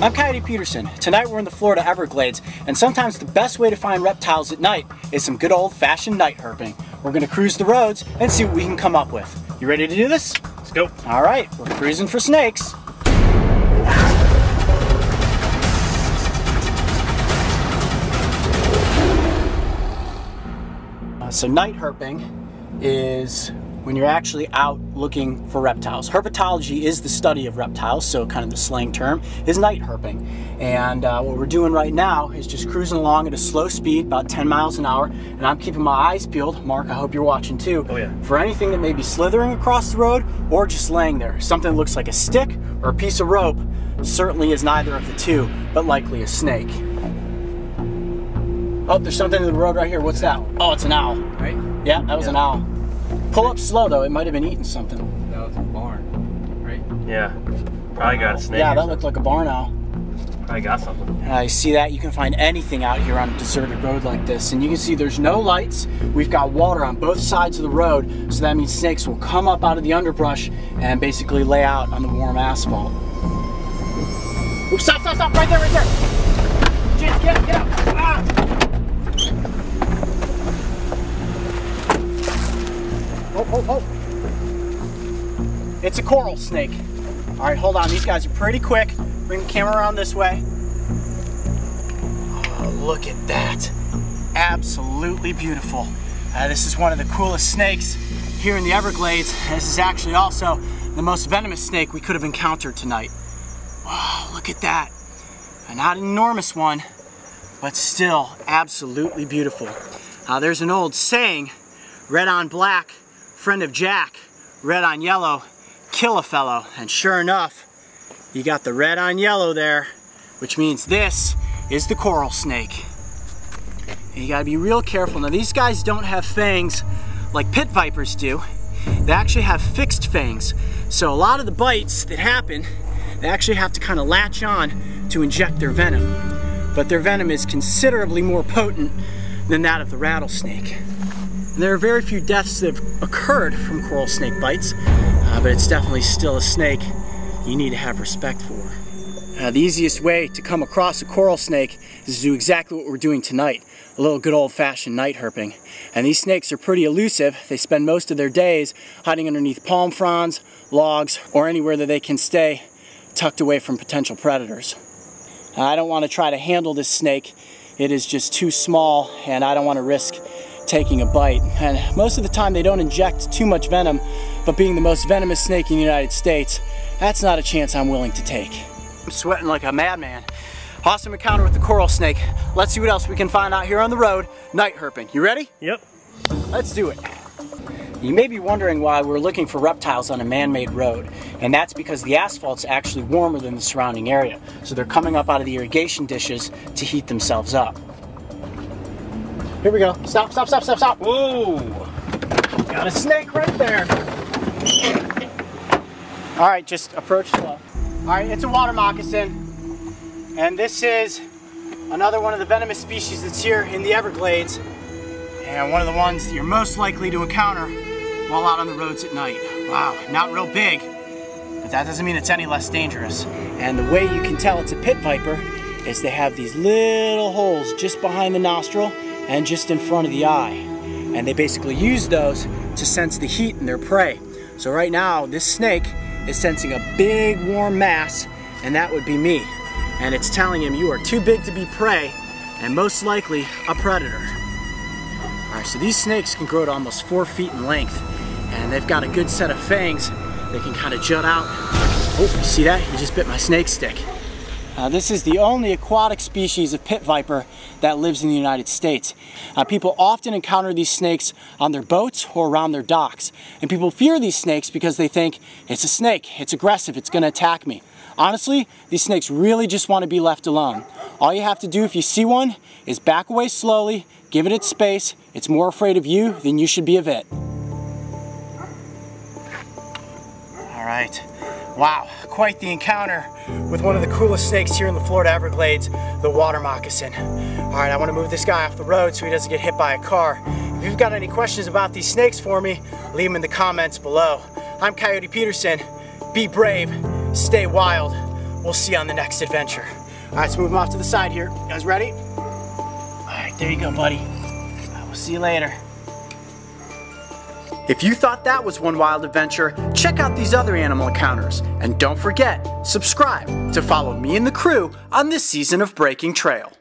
I'm Coyote Peterson. Tonight we're in the Florida Everglades, and sometimes the best way to find reptiles at night is some good old-fashioned night herping. We're going to cruise the roads and see what we can come up with. You ready to do this? Let's go. All right, we're cruising for snakes. So night herping is when you're actually out looking for reptiles. Herpetology is the study of reptiles, so kind of the slang term is night herping. And what we're doing right now is just cruising along at a slow speed, about 10 miles an hour, and I'm keeping my eyes peeled, Mark, I hope you're watching too, oh, yeah, for anything that may be slithering across the road or just laying there. Something that looks like a stick or a piece of rope certainly is neither of the two, but likely a snake. Oh, there's something in the road right here. What's that? Oh, it's an owl. Right? Yeah, that was an owl. Pull up slow though, it might have been eating something. That was a barn, right? Yeah, probably got a snake. Yeah, that looked like a barn owl. Probably got something. You see that? You can find anything out here on a deserted road like this. And you can see there's no lights. We've got water on both sides of the road, so that means snakes will come up out of the underbrush and basically lay out on the warm asphalt. Oops, stop, stop, stop, right there, right there. Jeez, get up. Ah. Oh. It's a coral snake. All right, hold on. These guys are pretty quick. Bring the camera around this way. Oh, look at that. Absolutely beautiful. This is one of the coolest snakes here in the Everglades. This is actually also the most venomous snake we could have encountered tonight. Wow, look at that. Not an enormous one, but still absolutely beautiful. There's an old saying, red on black, friend of Jack, red on yellow, kill a fellow. And sure enough, you got the red on yellow there, which means this is the coral snake. And you gotta be real careful. Now these guys don't have fangs like pit vipers do. They actually have fixed fangs. So a lot of the bites that happen, they actually have to kind of latch on to inject their venom. But their venom is considerably more potent than that of the rattlesnake. And there are very few deaths that have occurred from coral snake bites, but it's definitely still a snake you need to have respect for. The easiest way to come across a coral snake is to do exactly what we're doing tonight, a little good old-fashioned night herping. And these snakes are pretty elusive. They spend most of their days hiding underneath palm fronds, logs, or anywhere that they can stay tucked away from potential predators. I don't want to try to handle this snake. It is just too small, and I don't want to risk taking a bite. And most of the time they don't inject too much venom, but being the most venomous snake in the United States, that's not a chance I'm willing to take. I'm sweating like a madman. Awesome encounter with the coral snake. Let's see what else we can find out here on the road, night herping. You ready? Yep. Let's do it. You may be wondering why we're looking for reptiles on a man-made road, and that's because the asphalt's actually warmer than the surrounding area, so they're coming up out of the irrigation dishes to heat themselves up. Here we go. Stop, stop, stop, stop, stop. Whoa! Got a snake right there. All right, just approach slow. All right, it's a water moccasin, and this is another one of the venomous species that's here in the Everglades, and one of the ones that you're most likely to encounter while out on the roads at night. Wow, not real big, but that doesn't mean it's any less dangerous. And the way you can tell it's a pit viper is they have these little holes just behind the nostril and just in front of the eye. And they basically use those to sense the heat in their prey. So right now, this snake is sensing a big warm mass, and that would be me. And it's telling him you are too big to be prey, and most likely a predator. All right, so these snakes can grow to almost 4 feet in length, and they've got a good set of fangs. They can kind of jut out. Oh, you see that? He just bit my snake stick. This is the only aquatic species of pit viper that lives in the United States. People often encounter these snakes on their boats or around their docks. And people fear these snakes because they think, it's a snake, it's aggressive, it's gonna attack me. Honestly, these snakes really just want to be left alone. All you have to do if you see one is back away slowly, give it its space. It's more afraid of you than you should be of it. All right. Wow, quite the encounter with one of the coolest snakes here in the Florida Everglades, the water moccasin. All right, I want to move this guy off the road so he doesn't get hit by a car. If you've got any questions about these snakes for me, leave them in the comments below. I'm Coyote Peterson. Be brave, stay wild. we'll see you on the next adventure. All right, let's move him off to the side here. You guys ready? All right, there you go, buddy. We'll see you later. If you thought that was one wild adventure, check out these other animal encounters. And don't forget, subscribe to follow me and the crew on this season of Breaking Trail.